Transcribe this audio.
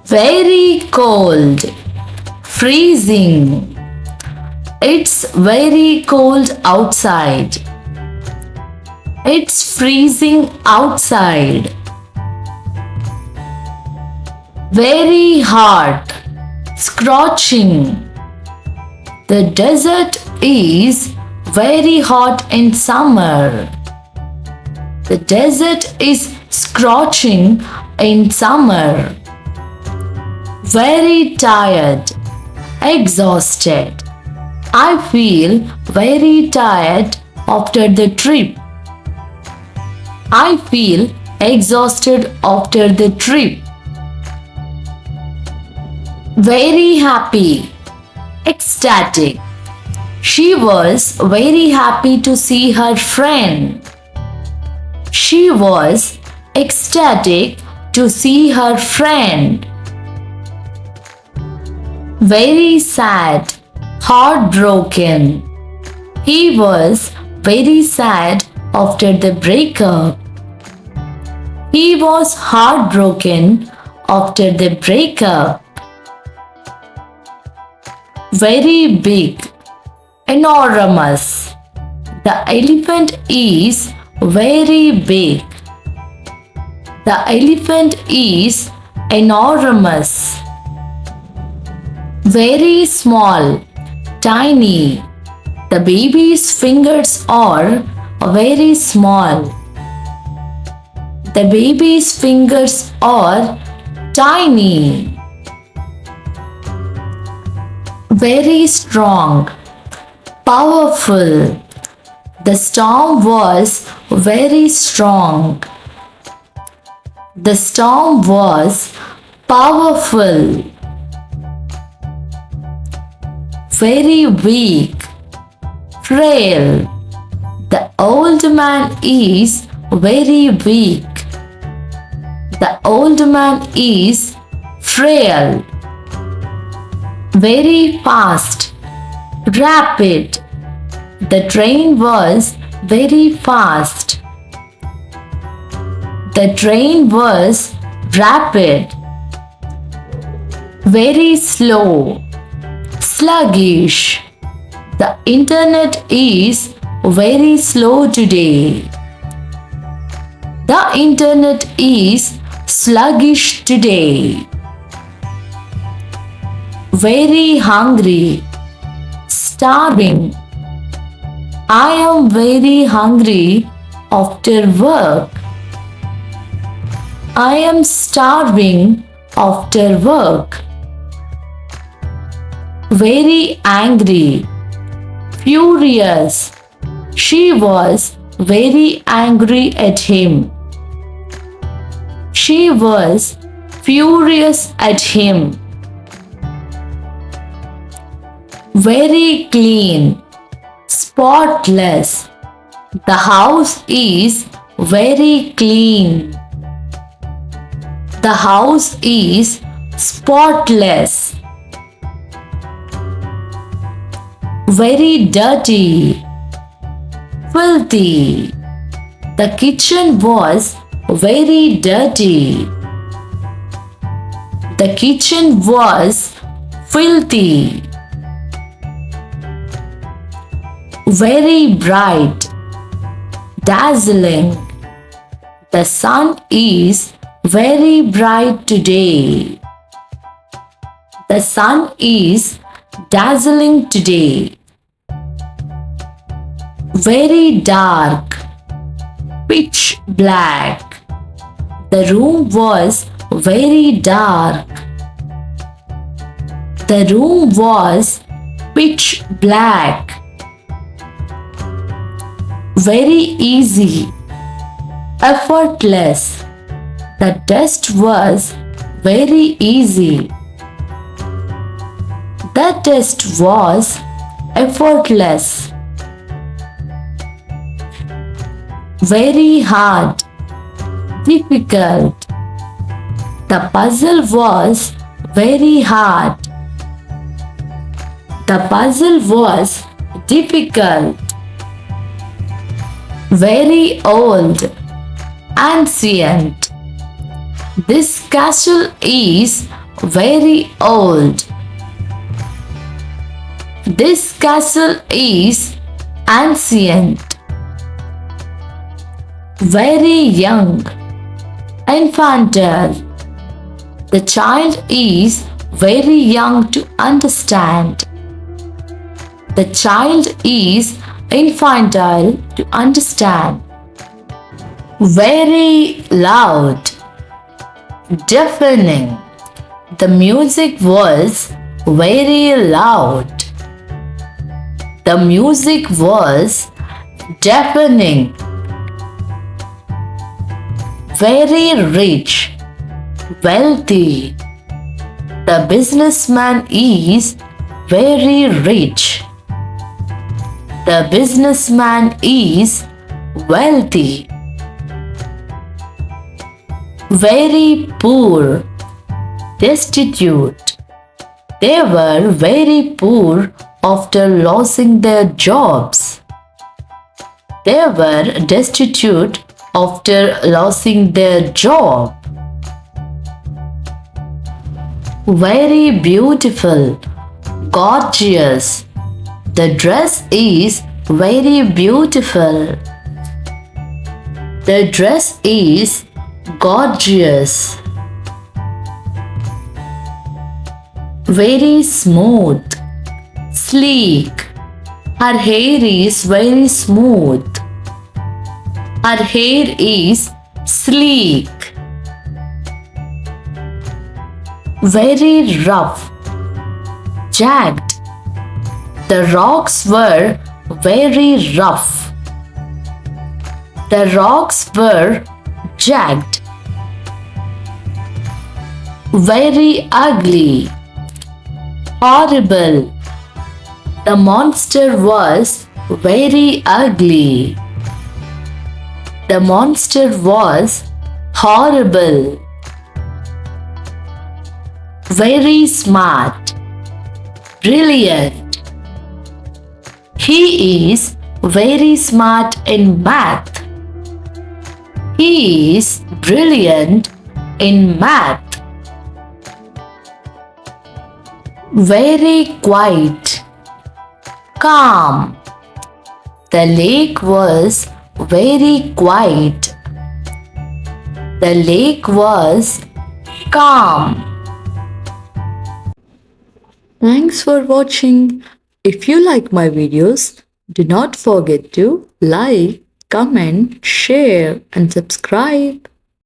Very cold. Freezing. It's very cold outside. It's freezing outside. Very hot. Scorching. The desert is very hot in summer. The desert is scorching in summer. Very tired. Exhausted. I feel very tired after the trip. I feel exhausted after the trip. Very happy. Ecstatic. She was very happy to see her friend. She was ecstatic to see her friend. Very sad. Heartbroken. He was very sad after the breakup. He was heartbroken after the breakup. Very big. Enormous. The elephant is very big. The elephant is enormous. Very small. Tiny. The baby's fingers are very small. The baby's fingers are tiny. Very strong. Powerful. The storm was very strong. The storm was powerful. Very weak. Frail. The old man is very weak. The old man is frail. Very fast. Rapid. The train was very fast. The train was rapid. Very slow. Sluggish. The internet is very slow today. The internet is sluggish today. Very hungry. Starving. I am very hungry after work. I am starving after work. Very angry. Furious. She was very angry at him. She was furious at him. Very clean. Spotless. The house is very clean. The house is spotless. Very dirty. Filthy. The kitchen was very dirty. The kitchen was filthy. Very bright. Dazzling. The sun is very bright today. The sun is dazzling today. Very dark. Pitch black. The room was very dark. The room was pitch black. Very easy. Effortless. The test was very easy. The test was effortless. Very hard. Difficult. The puzzle was very hard. The puzzle was difficult. Very old. Ancient. This castle is very old. This castle is ancient. Very young. Infantile. The child is very young to understand. The child is infantile to understand. Very loud. Deafening. The music was very loud. The music was deafening. Very rich. Wealthy. The businessman is very rich. The businessman is wealthy. Very poor. Destitute. They were very poor after losing their jobs. They were destitute after losing their job. Very beautiful. Gorgeous. The dress is very beautiful. The dress is gorgeous. Very smooth. Sleek. Her hair is very smooth. Her hair is sleek. Very rough. Jagged. The rocks were very rough. The rocks were jagged. Very ugly. Horrible. The monster was very ugly. The monster was horrible. Very smart. Brilliant. He is very smart in math. He is brilliant in math. Very quiet. Calm. The lake was very quiet. The lake was calm. Thanks for watching. If you like my videos, do not forget to like, comment, share and subscribe.